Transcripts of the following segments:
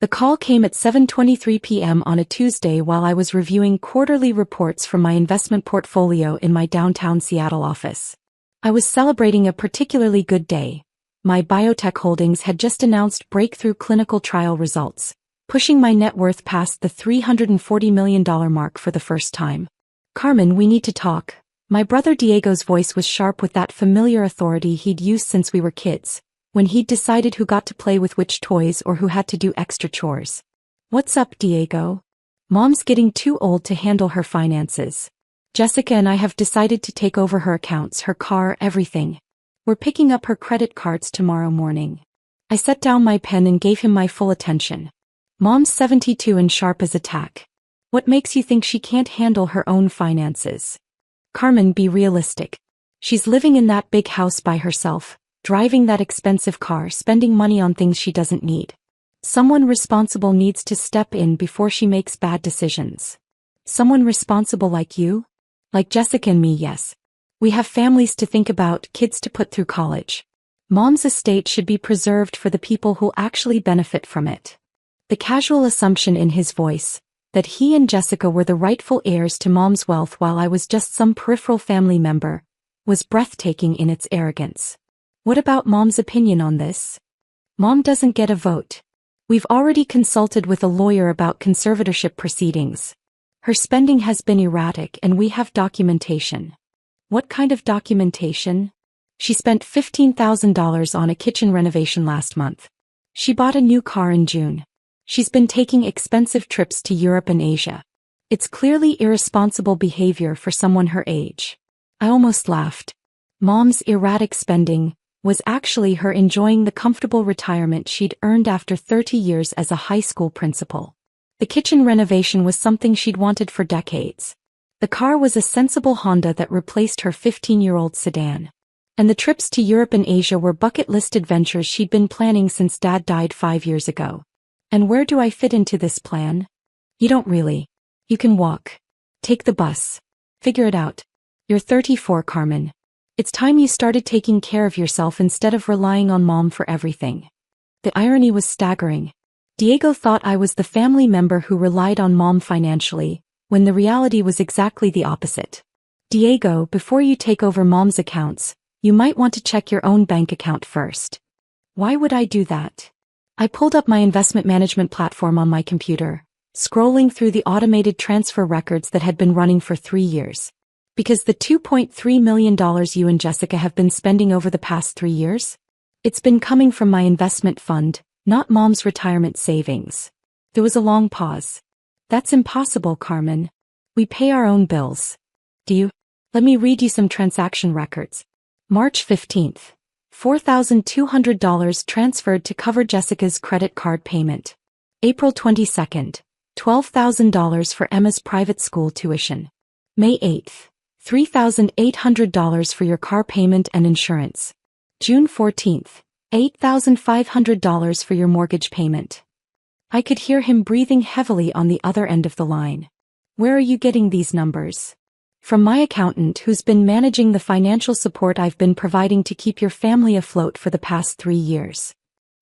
The call came at 7:23 p.m. on a Tuesday while I was reviewing quarterly reports from my investment portfolio in my downtown Seattle office. I was celebrating a particularly good day. My biotech holdings had just announced breakthrough clinical trial results, pushing my net worth past the $340 million mark for the first time. "Carmen, we need to talk." My brother Diego's voice was sharp with that familiar authority he'd used since we were kids, when he'd decided who got to play with which toys or who had to do extra chores. "What's up, Diego?" "Mom's getting too old to handle her finances. Jessica and I have decided to take over her accounts, her car, everything. We're picking up her credit cards tomorrow morning." I set down my pen and gave him my full attention. "Mom's 72 and sharp as a tack. What makes you think she can't handle her own finances?" "Carmen, be realistic. She's living in that big house by herself, driving that expensive car, spending money on things she doesn't need. Someone responsible needs to step in before she makes bad decisions." "Someone responsible like you?" "Like Jessica and me, yes. We have families to think about, kids to put through college. Mom's estate should be preserved for the people who'll actually benefit from it." The casual assumption in his voice, that he and Jessica were the rightful heirs to Mom's wealth while I was just some peripheral family member, was breathtaking in its arrogance. "What about Mom's opinion on this?" "Mom doesn't get a vote. We've already consulted with a lawyer about conservatorship proceedings. Her spending has been erratic and we have documentation." "What kind of documentation?" "She spent $15,000 on a kitchen renovation last month. She bought a new car in June. She's been taking expensive trips to Europe and Asia. It's clearly irresponsible behavior for someone her age." I almost laughed. Mom's erratic spending was actually her enjoying the comfortable retirement she'd earned after 30 years as a high school principal. The kitchen renovation was something she'd wanted for decades. The car was a sensible Honda that replaced her 15-year-old sedan. And the trips to Europe and Asia were bucket-list adventures she'd been planning since Dad died 5 years ago. "And where do I fit into this plan?" "You don't really. You can walk. Take the bus. Figure it out. You're 34, Carmen. It's time you started taking care of yourself instead of relying on Mom for everything." The irony was staggering. Diego thought I was the family member who relied on Mom financially, when the reality was exactly the opposite. "Diego, before you take over Mom's accounts, you might want to check your own bank account first." "Why would I do that?" I pulled up my investment management platform on my computer, scrolling through the automated transfer records that had been running for 3 years. "Because the $2.3 million you and Jessica have been spending over the past 3 years? It's been coming from my investment fund, not Mom's retirement savings." There was a long pause. "That's impossible, Carmen. We pay our own bills." "Do you?" "Let me read you some transaction records. March 15th. $4,200 transferred to cover Jessica's credit card payment. April 22nd. $12,000 for Emma's private school tuition. May 8th. $3,800 for your car payment and insurance. June 14th. $8,500 for your mortgage payment." I could hear him breathing heavily on the other end of the line. "Where are you getting these numbers?" "From my accountant who's been managing the financial support I've been providing to keep your family afloat for the past 3 years."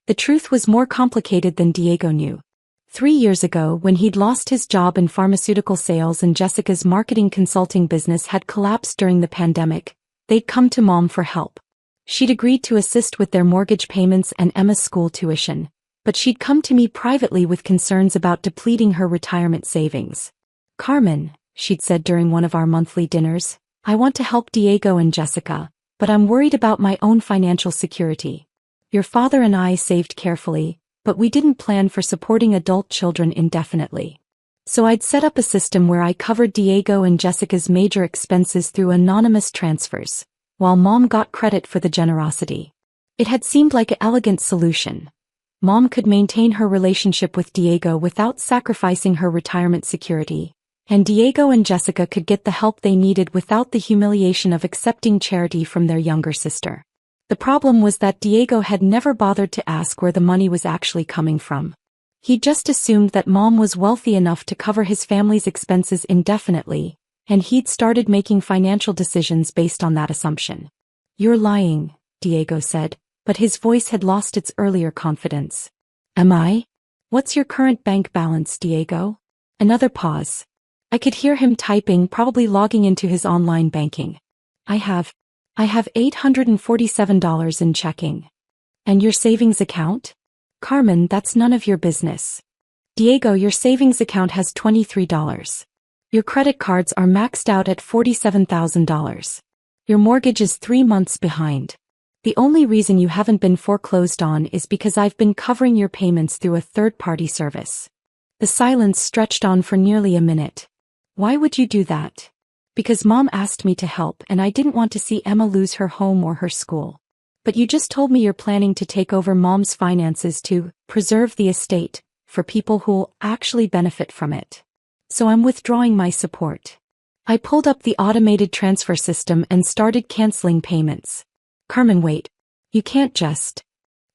The truth was more complicated than Diego knew. 3 years ago, when he'd lost his job in pharmaceutical sales and Jessica's marketing consulting business had collapsed during the pandemic, they'd come to Mom for help. She'd agreed to assist with their mortgage payments and Emma's school tuition, but she'd come to me privately with concerns about depleting her retirement savings. "Carmen," she'd said during one of our monthly dinners, "I want to help Diego and Jessica, but I'm worried about my own financial security. Your father and I saved carefully, but we didn't plan for supporting adult children indefinitely. So I'd set up a system where I covered Diego and Jessica's major expenses through anonymous transfers, while Mom got credit for the generosity. It had seemed like an elegant solution. Mom could maintain her relationship with Diego without sacrificing her retirement security, and Diego and Jessica could get the help they needed without the humiliation of accepting charity from their younger sister. The problem was that Diego had never bothered to ask where the money was actually coming from. He just assumed that Mom was wealthy enough to cover his family's expenses indefinitely, and he'd started making financial decisions based on that assumption. "You're lying," Diego said, but his voice had lost its earlier confidence. "Am I?" What's your current bank balance, Diego? Another pause. I could hear him typing, probably logging into his online banking. I have $847 in checking. And your savings account? Carmen, that's none of your business. Diego, your savings account has $23. Your credit cards are maxed out at $47,000. Your mortgage is 3 months behind. The only reason you haven't been foreclosed on is because I've been covering your payments through a third-party service. The silence stretched on for nearly a minute. Why would you do that? Because Mom asked me to help and I didn't want to see Emma lose her home or her school. But you just told me you're planning to take over Mom's finances to preserve the estate for people who'll actually benefit from it. So I'm withdrawing my support. I pulled up the automated transfer system and started canceling payments. Carmen, wait. You can't just.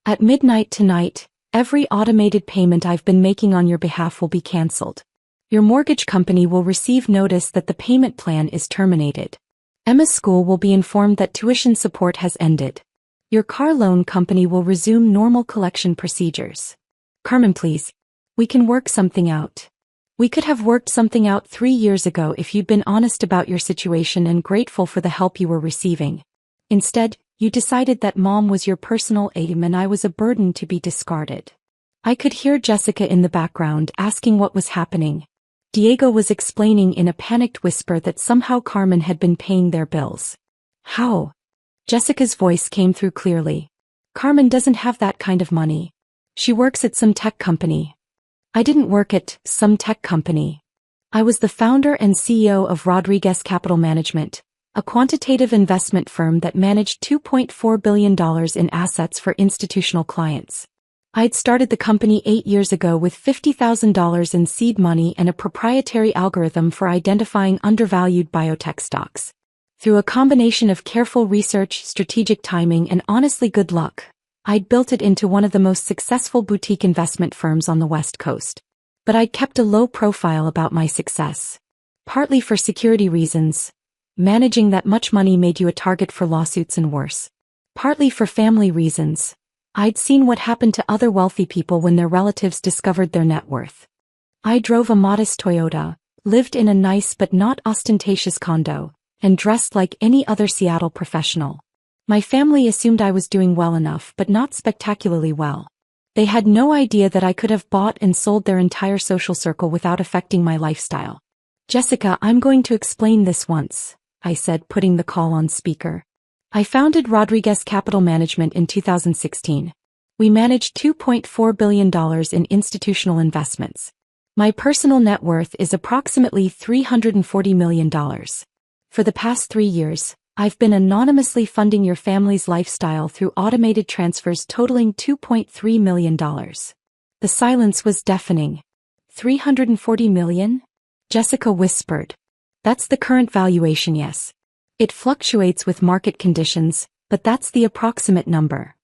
At midnight tonight, every automated payment I've been making on your behalf will be canceled. Your mortgage company will receive notice that the payment plan is terminated. Emma's school will be informed that tuition support has ended. Your car loan company will resume normal collection procedures. Carmen, please. We can work something out. We could have worked something out 3 years ago if you'd been honest about your situation and grateful for the help you were receiving. Instead, you decided that Mom was your personal aim and I was a burden to be discarded. I could hear Jessica in the background asking what was happening. Diego was explaining in a panicked whisper that somehow Carmen had been paying their bills. How? Jessica's voice came through clearly. Carmen doesn't have that kind of money. She works at some tech company. I didn't work at some tech company. I was the founder and CEO of Rodriguez Capital Management, a quantitative investment firm that managed $2.4 billion in assets for institutional clients. I'd started the company 8 years ago with $50,000 in seed money and a proprietary algorithm for identifying undervalued biotech stocks. Through a combination of careful research, strategic timing, and honestly good luck, I'd built it into one of the most successful boutique investment firms on the West Coast. But I'd kept a low profile about my success. Partly for security reasons. Managing that much money made you a target for lawsuits and worse. Partly for family reasons. I'd seen what happened to other wealthy people when their relatives discovered their net worth. I drove a modest Toyota, lived in a nice but not ostentatious condo, and dressed like any other Seattle professional. My family assumed I was doing well enough but not spectacularly well. They had no idea that I could have bought and sold their entire social circle without affecting my lifestyle. Jessica, I'm going to explain this once, I said, putting the call on speaker. I founded Rodriguez Capital Management in 2016. We managed $2.4 billion in institutional investments. My personal net worth is approximately $340 million. For the past 3 years, I've been anonymously funding your family's lifestyle through automated transfers totaling $2.3 million. The silence was deafening. $340 million? Jessica whispered. That's the current valuation, yes. It fluctuates with market conditions, but that's the approximate number.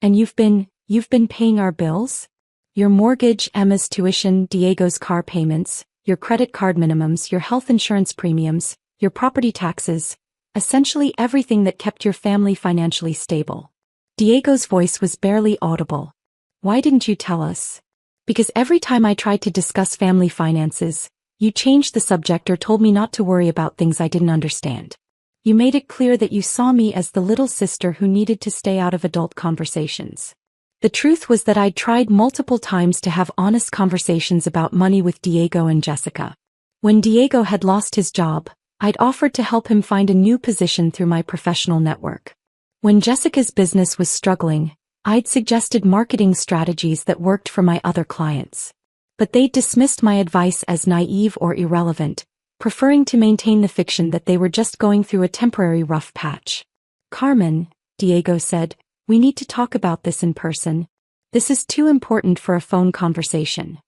And you've been paying our bills? Your mortgage, Emma's tuition, Diego's car payments, your credit card minimums, your health insurance premiums, your property taxes, essentially everything that kept your family financially stable. Diego's voice was barely audible. Why didn't you tell us? Because every time I tried to discuss family finances, you changed the subject or told me not to worry about things I didn't understand. You made it clear that you saw me as the little sister who needed to stay out of adult conversations. The truth was that I'd tried multiple times to have honest conversations about money with Diego and Jessica. When Diego had lost his job, I'd offered to help him find a new position through my professional network. When Jessica's business was struggling, I'd suggested marketing strategies that worked for my other clients. But they dismissed my advice as naive or irrelevant, preferring to maintain the fiction that they were just going through a temporary rough patch. Carmen, Diego said, we need to talk about this in person. This is too important for a phone conversation.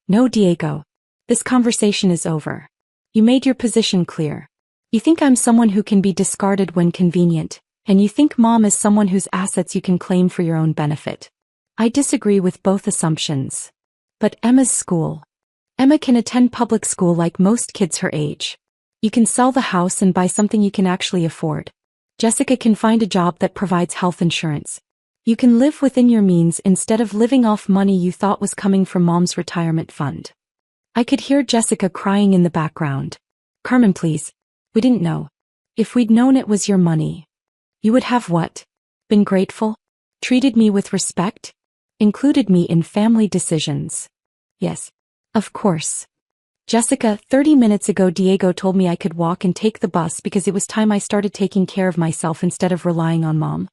No, Diego. This conversation is over. You made your position clear. You think I'm someone who can be discarded when convenient, and you think Mom is someone whose assets you can claim for your own benefit. I disagree with both assumptions. But Emma's school. Emma can attend public school like most kids her age. You can sell the house and buy something you can actually afford. Jessica can find a job that provides health insurance. You can live within your means instead of living off money you thought was coming from mom's retirement fund. I could hear Jessica crying in the background. Carmen, please. We didn't know. If we'd known it was your money. You would have what? Been grateful? Treated me with respect? Included me in family decisions? Yes. Of course. Jessica, 30 minutes ago Diego told me I could walk and take the bus because it was time I started taking care of myself instead of relying on mom.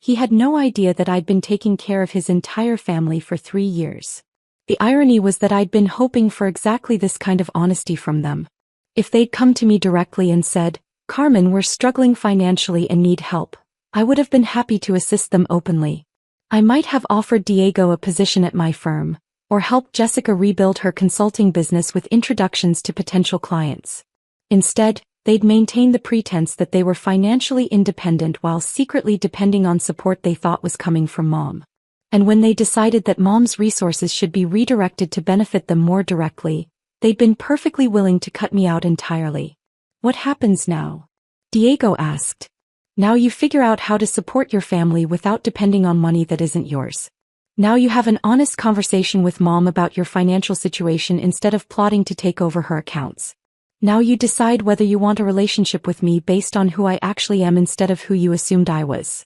He had no idea that I'd been taking care of his entire family for 3 years. The irony was that I'd been hoping for exactly this kind of honesty from them. If they'd come to me directly and said, Carmen, we're struggling financially and need help, I would have been happy to assist them openly. I might have offered Diego a position at my firm, or helped Jessica rebuild her consulting business with introductions to potential clients. Instead, they'd maintain the pretense that they were financially independent while secretly depending on support they thought was coming from mom. And when they decided that mom's resources should be redirected to benefit them more directly, they'd been perfectly willing to cut me out entirely. What happens now? Diego asked. Now you figure out how to support your family without depending on money that isn't yours. Now you have an honest conversation with mom about your financial situation instead of plotting to take over her accounts. Now you decide whether you want a relationship with me based on who I actually am instead of who you assumed I was.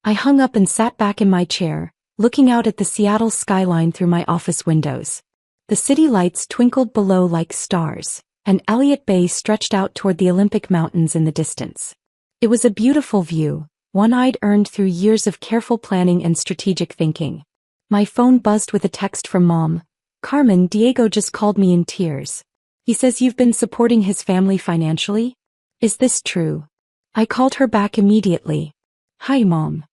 I hung up and sat back in my chair, looking out at the Seattle skyline through my office windows. The city lights twinkled below like stars, and Elliott Bay stretched out toward the Olympic Mountains in the distance. It was a beautiful view, one I'd earned through years of careful planning and strategic thinking. My phone buzzed with a text from Mom. Carmen, Diego just called me in tears. He says you've been supporting his family financially? Is this true? I called her back immediately. Hi, Mom.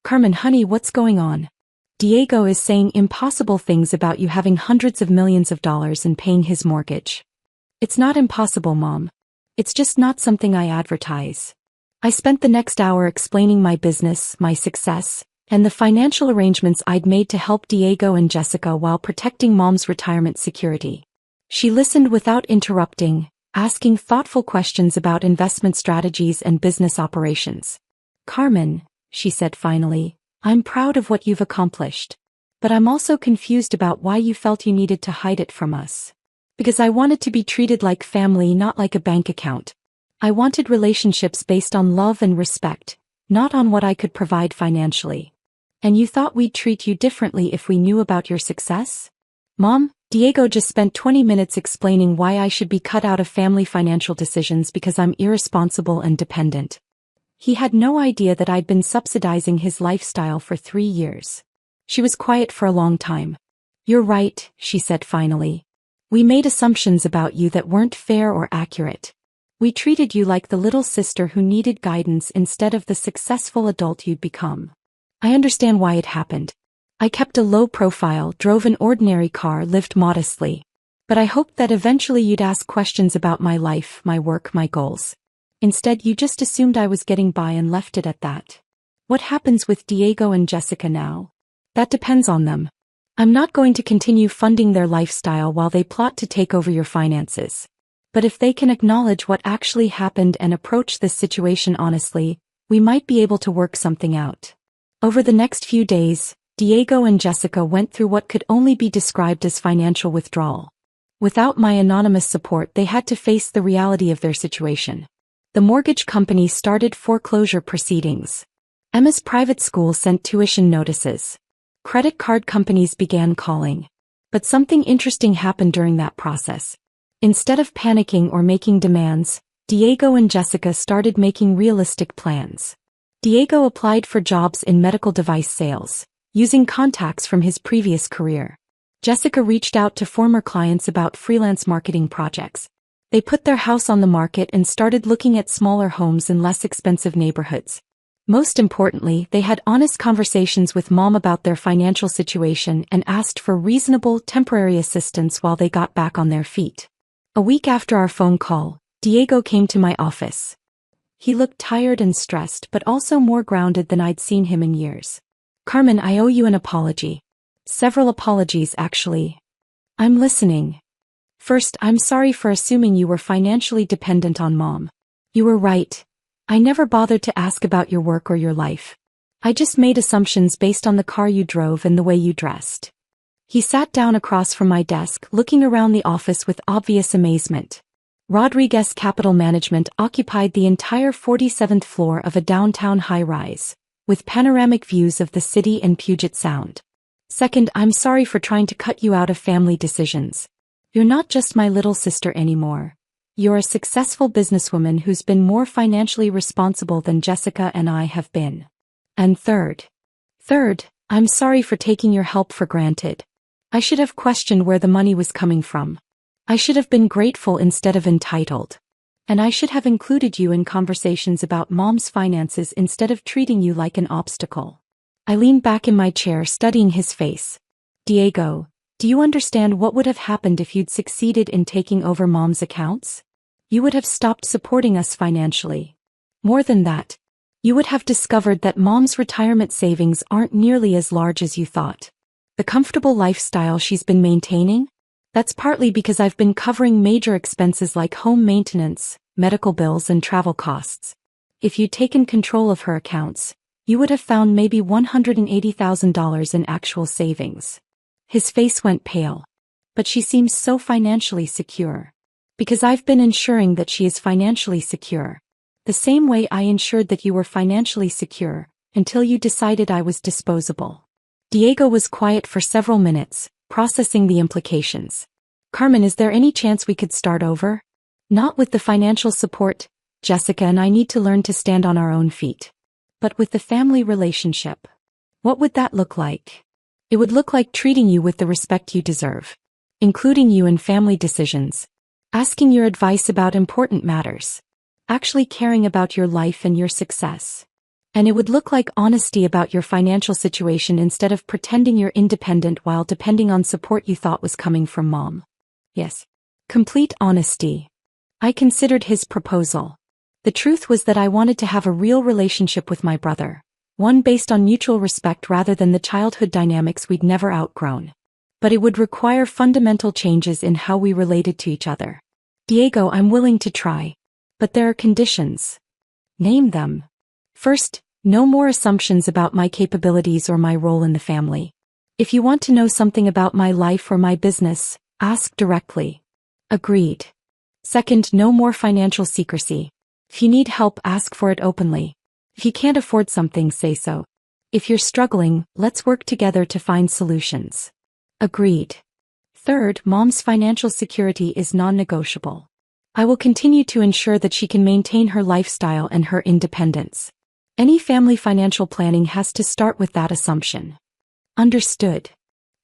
Carmen, honey, what's going on? Diego is saying impossible things about you having hundreds of millions of dollars and paying his mortgage. It's not impossible, Mom. It's just not something I advertise. I spent the next hour explaining my business, my success, and the financial arrangements I'd made to help Diego and Jessica while protecting Mom's retirement security. She listened without interrupting, asking thoughtful questions about investment strategies and business operations. Carmen, she said finally, I'm proud of what you've accomplished. But I'm also confused about why you felt you needed to hide it from us. Because I wanted to be treated like family, not like a bank account. I wanted relationships based on love and respect, not on what I could provide financially. And you thought we'd treat you differently if we knew about your success? Mom, Diego just spent 20 minutes explaining why I should be cut out of family financial decisions because I'm irresponsible and dependent. He had no idea that I'd been subsidizing his lifestyle for 3 years. She was quiet for a long time. You're right, she said finally. We made assumptions about you that weren't fair or accurate. We treated you like the little sister who needed guidance instead of the successful adult you'd become. I understand why it happened. I kept a low profile, drove an ordinary car, lived modestly. But I hoped that eventually you'd ask questions about my life, my work, my goals. Instead, you just assumed I was getting by and left it at that. What happens with Diego and Jessica now? That depends on them. I'm not going to continue funding their lifestyle while they plot to take over your finances. But if they can acknowledge what actually happened and approach this situation honestly, we might be able to work something out. Over the next few days, Diego and Jessica went through what could only be described as financial withdrawal. Without my anonymous support, they had to face the reality of their situation. The mortgage company started foreclosure proceedings. Emma's private school sent tuition notices. Credit card companies began calling. But something interesting happened during that process. Instead of panicking or making demands, Diego and Jessica started making realistic plans. Diego applied for jobs in medical device sales, using contacts from his previous career. Jessica reached out to former clients about freelance marketing projects. They put their house on the market and started looking at smaller homes in less expensive neighborhoods. Most importantly, they had honest conversations with Mom about their financial situation and asked for reasonable, temporary assistance while they got back on their feet. A week after our phone call, Diego came to my office. He looked tired and stressed, but also more grounded than I'd seen him in years. Carmen, I owe you an apology. Several apologies, actually. I'm listening. First, I'm sorry for assuming you were financially dependent on Mom. You were right. I never bothered to ask about your work or your life. I just made assumptions based on the car you drove and the way you dressed. He sat down across from my desk, looking around the office with obvious amazement. Rodriguez Capital Management occupied the entire 47th floor of a downtown high-rise, with panoramic views of the city and Puget Sound. Second, I'm sorry for trying to cut you out of family decisions. You're not just my little sister anymore. You're a successful businesswoman who's been more financially responsible than Jessica and I have been. And third, I'm sorry for taking your help for granted. I should have questioned where the money was coming from. I should have been grateful instead of entitled. And I should have included you in conversations about Mom's finances instead of treating you like an obstacle. I leaned back in my chair, studying his face. Diego, do you understand what would have happened if you'd succeeded in taking over Mom's accounts? You would have stopped supporting us financially. More than that, you would have discovered that Mom's retirement savings aren't nearly as large as you thought. The comfortable lifestyle she's been maintaining? That's partly because I've been covering major expenses like home maintenance, medical bills, and travel costs. If you'd taken control of her accounts, you would have found maybe $180,000 in actual savings. His face went pale. But she seems so financially secure. Because I've been ensuring that she is financially secure. The same way I ensured that you were financially secure, until you decided I was disposable. Diego was quiet for several minutes, processing the implications. Carmen, is there any chance we could start over? Not with the financial support. Jessica and I need to learn to stand on our own feet. But with the family relationship. What would that look like? It would look like treating you with the respect you deserve. Including you in family decisions. Asking your advice about important matters. Actually caring about your life and your success. And it would look like honesty about your financial situation instead of pretending you're independent while depending on support you thought was coming from Mom. Yes. Complete honesty. I considered his proposal. The truth was that I wanted to have a real relationship with my brother. One based on mutual respect rather than the childhood dynamics we'd never outgrown. But it would require fundamental changes in how we related to each other. Diego, I'm willing to try. But there are conditions. Name them. First, no more assumptions about my capabilities or my role in the family. If you want to know something about my life or my business, ask directly. Agreed. Second, no more financial secrecy. If you need help, ask for it openly. If you can't afford something, say so. If you're struggling, let's work together to find solutions. Agreed. Third, Mom's financial security is non-negotiable. I will continue to ensure that she can maintain her lifestyle and her independence. Any family financial planning has to start with that assumption. Understood.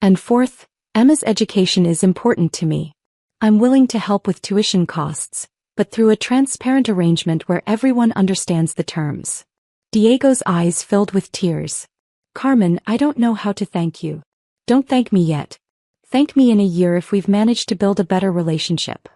And fourth, Emma's education is important to me. I'm willing to help with tuition costs, but through a transparent arrangement where everyone understands the terms. Diego's eyes filled with tears. Carmen, I don't know how to thank you. Don't thank me yet. Thank me in a year if we've managed to build a better relationship.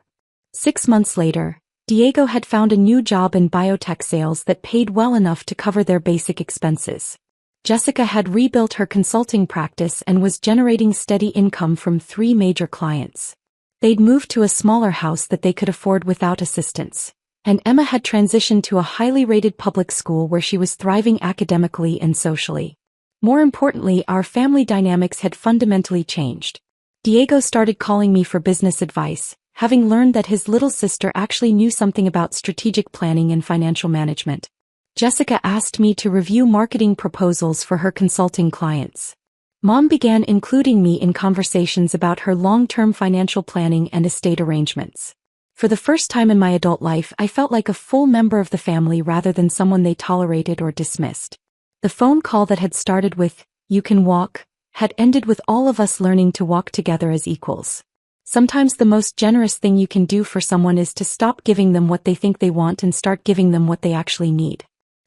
6 months later, Diego had found a new job in biotech sales that paid well enough to cover their basic expenses. Jessica had rebuilt her consulting practice and was generating steady income from 3 major clients. They'd moved to a smaller house that they could afford without assistance. And Emma had transitioned to a highly rated public school where she was thriving academically and socially. More importantly, our family dynamics had fundamentally changed. Diego started calling me for business advice, having learned that his little sister actually knew something about strategic planning and financial management. Jessica asked me to review marketing proposals for her consulting clients. Mom began including me in conversations about her long-term financial planning and estate arrangements. For the first time in my adult life, I felt like a full member of the family rather than someone they tolerated or dismissed. The phone call that had started with, "You can walk," had ended with all of us learning to walk together as equals. Sometimes the most generous thing you can do for someone is to stop giving them what they think they want and start giving them what they actually need.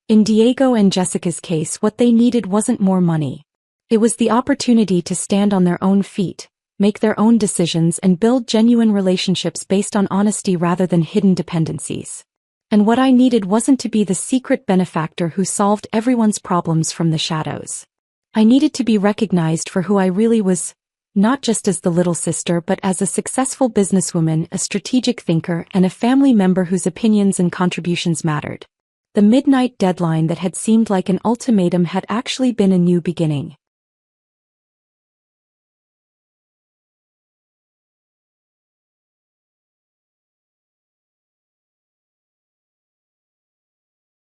In Diego and Jessica's case, what they needed wasn't more money. It was the opportunity to stand on their own feet, make their own decisions, and build genuine relationships based on honesty rather than hidden dependencies. And what I needed wasn't to be the secret benefactor who solved everyone's problems from the shadows. I needed to be recognized for who I really was, not just as the little sister but as a successful businesswoman, a strategic thinker, and a family member whose opinions and contributions mattered. The midnight deadline that had seemed like an ultimatum had actually been a new beginning.